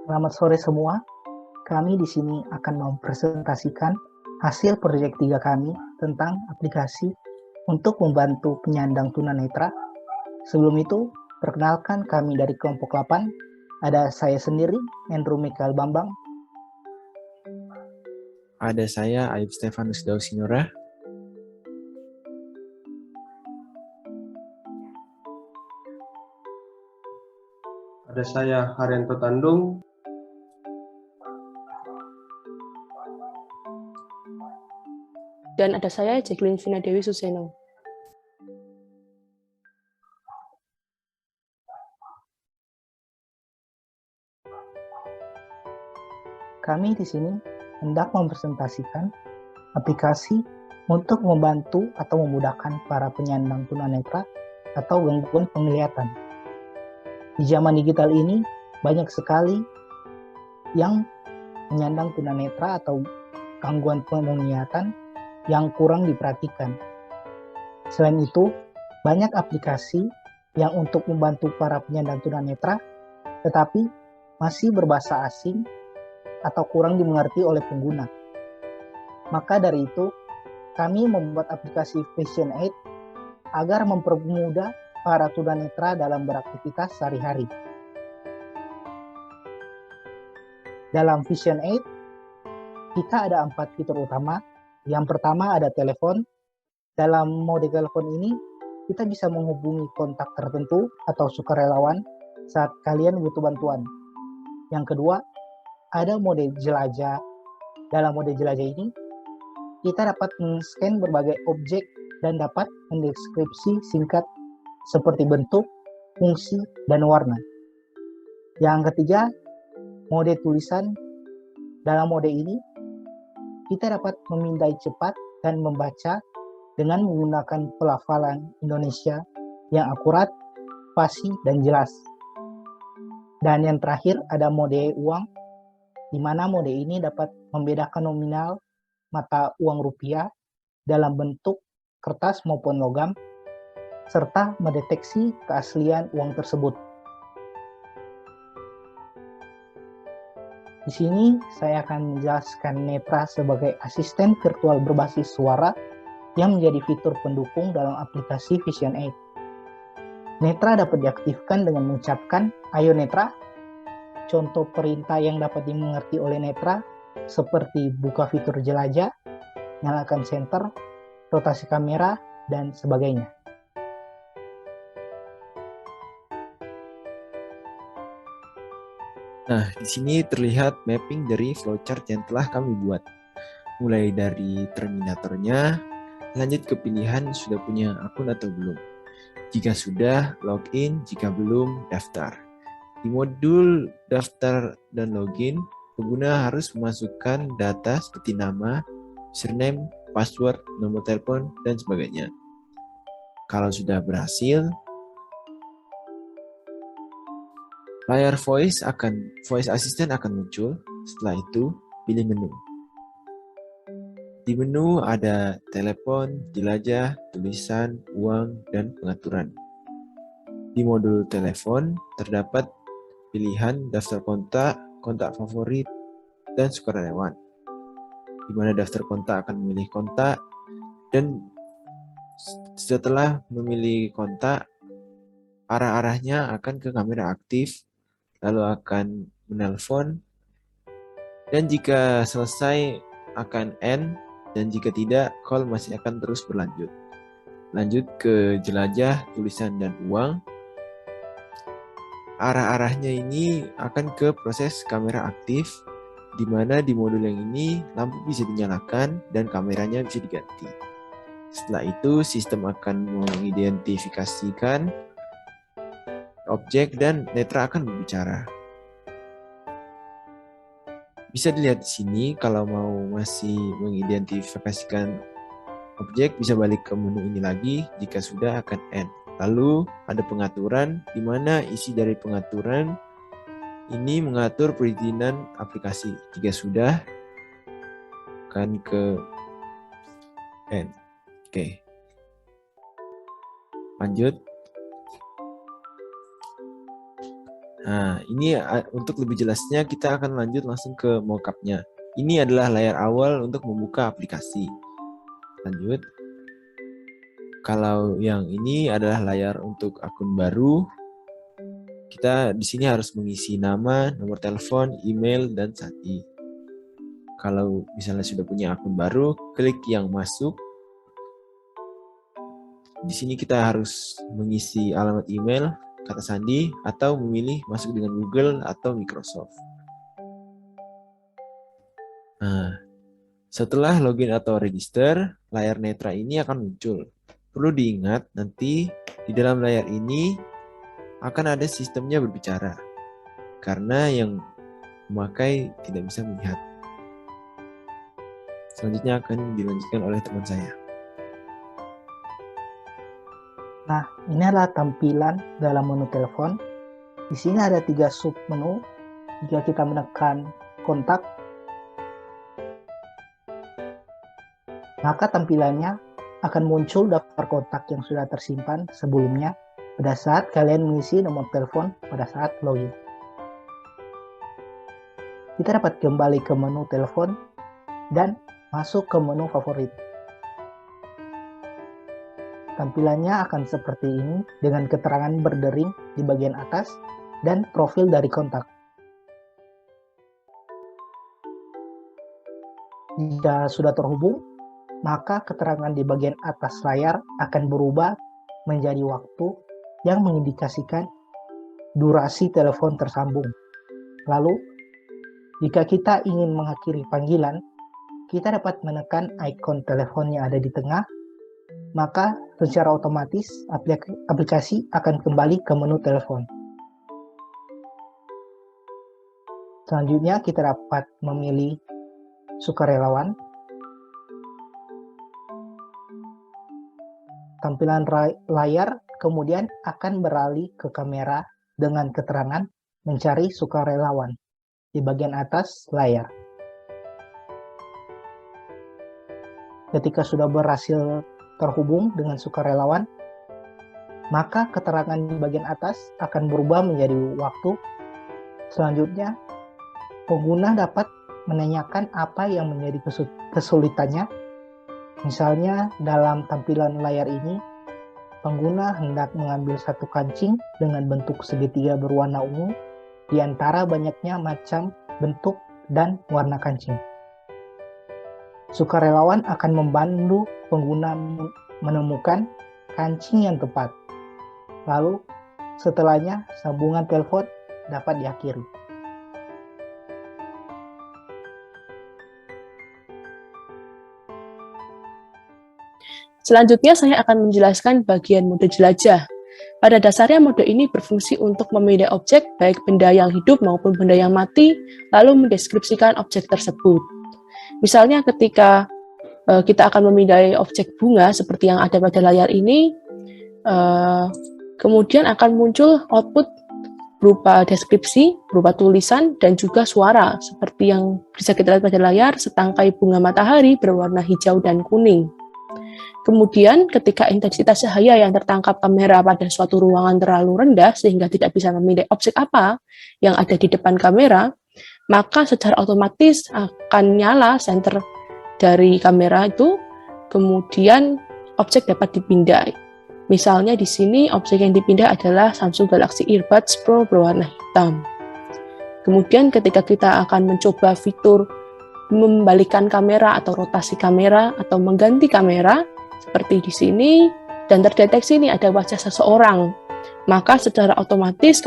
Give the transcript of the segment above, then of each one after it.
Selamat sore semua. Kami di sini akan mempresentasikan hasil proyek 3 kami tentang aplikasi untuk membantu penyandang tunanetra. Sebelum itu, perkenalkan kami dari kelompok 8. Ada saya sendiri, Andrew Michael Bambang. Ada saya, Ayub Stefanus Dausinora. Ada saya, Haryanto Tandung. Dan ada saya, Jacqueline Vina Dewi Suseno. Kami di sini hendak mempresentasikan aplikasi untuk membantu atau memudahkan para penyandang tunanetra atau gangguan penglihatan. Di zaman digital ini, banyak sekali yang penyandang tunanetra atau gangguan penglihatan yang kurang diperhatikan. Selain itu, banyak aplikasi yang untuk membantu para penyandang tunanetra, tetapi masih berbahasa asing atau kurang dimengerti oleh pengguna. Maka dari itu, kami membuat aplikasi Vision Aid agar mempermudah para tunanetra dalam beraktivitas sehari-hari. Dalam Vision Aid, kita ada 4 fitur utama. Yang pertama ada telepon. Dalam mode telepon ini, kita bisa menghubungi kontak tertentu atau sukarelawan saat kalian butuh bantuan. Yang kedua, ada mode jelajah. Dalam mode jelajah ini, kita dapat men-scan berbagai objek dan dapat mendeskripsi singkat seperti bentuk, fungsi, dan warna. Yang ketiga, mode tulisan. Dalam mode ini, kita dapat memindai cepat dan membaca dengan menggunakan pelafalan Indonesia yang akurat, fasih, dan jelas. Dan yang terakhir ada mode uang, di mana mode ini dapat membedakan nominal mata uang rupiah dalam bentuk kertas maupun logam, serta mendeteksi keaslian uang tersebut. Di sini saya akan menjelaskan Netra sebagai asisten virtual berbasis suara yang menjadi fitur pendukung dalam aplikasi Vision Aid. Netra dapat diaktifkan dengan mengucapkan, "Ayo Netra." Contoh perintah yang dapat dimengerti oleh Netra seperti buka fitur jelajah, nyalakan senter, rotasi kamera, dan sebagainya. Nah, di sini terlihat mapping dari flowchart yang telah kami buat. Mulai dari terminatornya, lanjut ke pilihan sudah punya akun atau belum. Jika sudah, login, jika belum, daftar. Di modul daftar dan login, pengguna harus memasukkan data seperti nama, username, password, nomor telepon, dan sebagainya. Kalau sudah berhasil, layar voice assistant akan muncul. Setelah itu, pilih menu. Di menu ada telepon, jelajah, tulisan, uang, dan pengaturan. Di modul telepon terdapat pilihan daftar kontak, kontak favorit, dan sukarelawan. Di mana daftar kontak akan memilih kontak, dan setelah memilih kontak, arah-arahnya akan ke kamera aktif, lalu akan menelpon, dan jika selesai akan end, dan jika tidak, call masih akan terus berlanjut. Lanjut ke jelajah, tulisan, dan uang. Arah-arahnya ini akan ke proses kamera aktif, di mana di modul yang ini lampu bisa dinyalakan dan kameranya bisa diganti. Setelah itu, sistem akan mengidentifikasikan objek dan Netra akan berbicara. Bisa dilihat di sini, kalau mau masih mengidentifikasikan objek, bisa balik ke menu ini lagi. Jika sudah, akan end. Lalu ada pengaturan, di mana isi dari pengaturan ini mengatur perizinan aplikasi. Jika sudah, akan ke end. Oke. Lanjut. Nah, ini untuk lebih jelasnya kita akan lanjut langsung ke mockup-nya. Ini adalah layar awal untuk membuka aplikasi. Lanjut. Kalau yang ini adalah layar untuk akun baru. Kita di sini harus mengisi nama, nomor telepon, email, dan SATI. Kalau misalnya sudah punya akun baru, klik yang masuk. Di sini kita harus mengisi alamat email, kata sandi, atau memilih masuk dengan Google atau Microsoft. Nah, setelah login atau register, layar netra ini akan muncul. Perlu diingat, nanti di dalam layar ini akan ada sistemnya berbicara, karena yang memakai tidak bisa melihat. Selanjutnya akan dilanjutkan oleh teman saya. Nah, ini adalah tampilan dalam menu telepon. Di sini ada 3 sub menu. Jika kita menekan kontak, maka tampilannya akan muncul daftar kontak yang sudah tersimpan sebelumnya pada saat kalian mengisi nomor telepon pada saat login. Kita dapat kembali ke menu telepon dan masuk ke menu favorit. Tampilannya akan seperti ini dengan keterangan berdering di bagian atas dan profil dari kontak. Jika sudah terhubung, maka keterangan di bagian atas layar akan berubah menjadi waktu yang mengindikasikan durasi telepon tersambung. Lalu, jika kita ingin mengakhiri panggilan, kita dapat menekan ikon telepon yang ada di tengah, maka secara otomatis aplikasi akan kembali ke menu telepon. Selanjutnya kita dapat memilih sukarelawan. Tampilan layar kemudian akan beralih ke kamera dengan keterangan mencari sukarelawan di bagian atas layar. Ketika sudah berhasil terhubung dengan sukarelawan, maka keterangan di bagian atas akan berubah menjadi waktu. Selanjutnya, pengguna dapat menanyakan apa yang menjadi kesulitannya. Misalnya, dalam tampilan layar ini, pengguna hendak mengambil satu kancing dengan bentuk segitiga berwarna ungu di antara banyaknya macam bentuk dan warna kancing. Sukarelawan akan membantu pengguna menemukan kancing yang tepat. Lalu, setelahnya sambungan telepon dapat diakhiri. Selanjutnya saya akan menjelaskan bagian mode jelajah. Pada dasarnya mode ini berfungsi untuk memilih objek, baik benda yang hidup maupun benda yang mati, lalu mendeskripsikan objek tersebut. Misalnya ketika kita akan memindai objek bunga seperti yang ada pada layar ini, kemudian akan muncul output berupa deskripsi, berupa tulisan, dan juga suara, seperti yang bisa kita lihat pada layar, setangkai bunga matahari berwarna hijau dan kuning. Kemudian ketika intensitas cahaya yang tertangkap kamera pada suatu ruangan terlalu rendah sehingga tidak bisa memindai objek apa yang ada di depan kamera, maka secara otomatis akan nyala senter dari kamera itu, kemudian objek dapat dipindai. Misalnya di sini objek yang dipindah adalah Samsung Galaxy Earbuds Pro berwarna hitam. Kemudian ketika kita akan mencoba fitur membalikkan kamera atau rotasi kamera atau mengganti kamera, seperti di sini, dan terdeteksi ini ada wajah seseorang, maka secara otomatis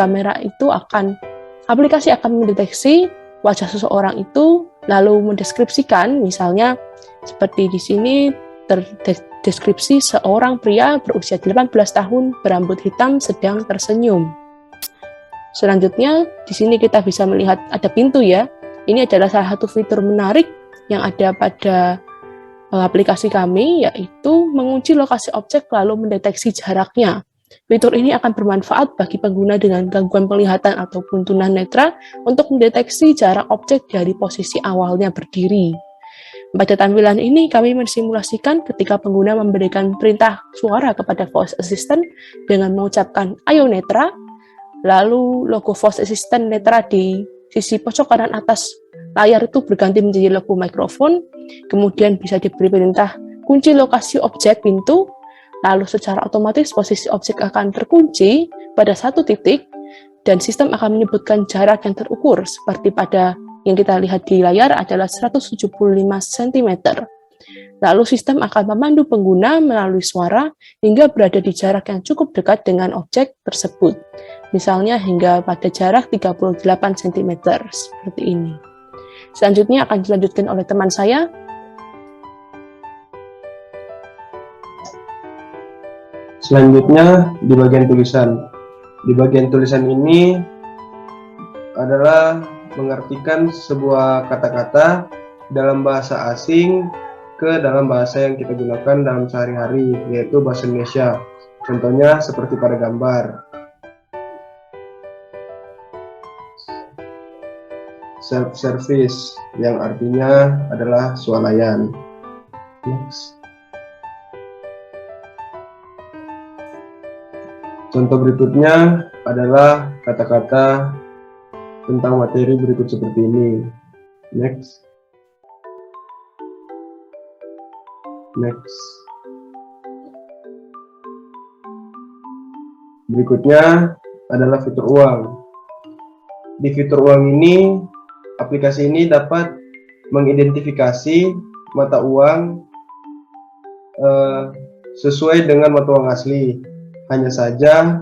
aplikasi akan mendeteksi wajah seseorang itu, lalu mendeskripsikan, misalnya seperti di sini terdeskripsi seorang pria berusia 18 tahun berambut hitam sedang tersenyum. Selanjutnya di sini kita bisa melihat ada pintu ya. Ini adalah salah satu fitur menarik yang ada pada aplikasi kami, yaitu mengunci lokasi objek lalu mendeteksi jaraknya. Fitur ini akan bermanfaat bagi pengguna dengan gangguan penglihatan ataupun tunanetra untuk mendeteksi jarak objek dari posisi awalnya berdiri. Pada tampilan ini, kami mensimulasikan ketika pengguna memberikan perintah suara kepada voice assistant dengan mengucapkan "Ayo Netra", Lalu logo voice assistant Netra di sisi pojok kanan atas layar itu berganti menjadi logo mikrofon, kemudian bisa diberi perintah kunci lokasi objek pintu, lalu secara otomatis posisi objek akan terkunci pada satu titik, dan sistem akan menyebutkan jarak yang terukur, seperti pada yang kita lihat di layar adalah 175 cm. Lalu sistem akan memandu pengguna melalui suara hingga berada di jarak yang cukup dekat dengan objek tersebut. Misalnya hingga pada jarak 38 cm, seperti ini. Selanjutnya akan dilanjutkan oleh teman saya. Selanjutnya di bagian tulisan. Di bagian tulisan ini adalah mengartikan sebuah kata-kata dalam bahasa asing ke dalam bahasa yang kita gunakan dalam sehari-hari, yaitu bahasa Indonesia. Contohnya seperti pada gambar. Self-service, yang artinya adalah swalayan. Next. Contoh berikutnya adalah kata-kata tentang materi berikut seperti ini. Next. Next. Berikutnya adalah fitur uang. Di fitur uang ini, aplikasi ini dapat mengidentifikasi mata uang sesuai dengan mata uang asli. Hanya saja,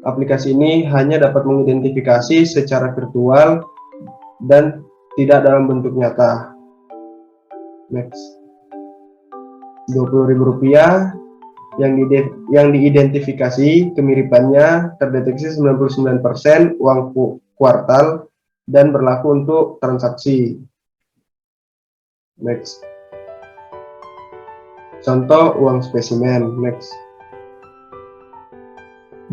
aplikasi ini hanya dapat mengidentifikasi secara virtual dan tidak dalam bentuk nyata. Next. Rp20.000 yang diidentifikasi kemiripannya terdeteksi 99% uang kuartal dan berlaku untuk transaksi. Next. Contoh uang spesimen. Next.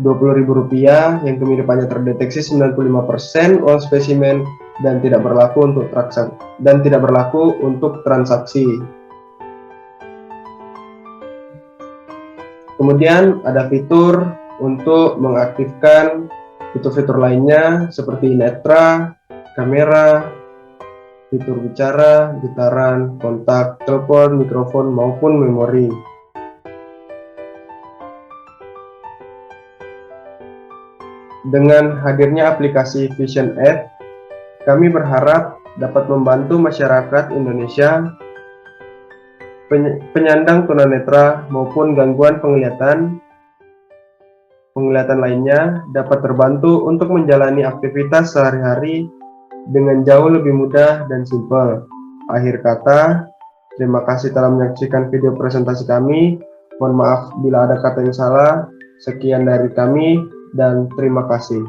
Rp20.000 yang kemiripannya terdeteksi 95% uang spesimen dan tidak berlaku untuk transaksi. Kemudian ada fitur untuk mengaktifkan fitur-fitur lainnya seperti Netra, kamera, fitur bicara, getaran, kontak, telepon, mikrofon, maupun memori. Dengan hadirnya aplikasi Vision Aid, kami berharap dapat membantu masyarakat Indonesia penyandang tunanetra maupun gangguan penglihatan lainnya dapat terbantu untuk menjalani aktivitas sehari-hari dengan jauh lebih mudah dan simpel. Akhir kata, terima kasih telah menyaksikan video presentasi kami. Mohon maaf bila ada kata yang salah. Sekian dari kami dan terima kasih.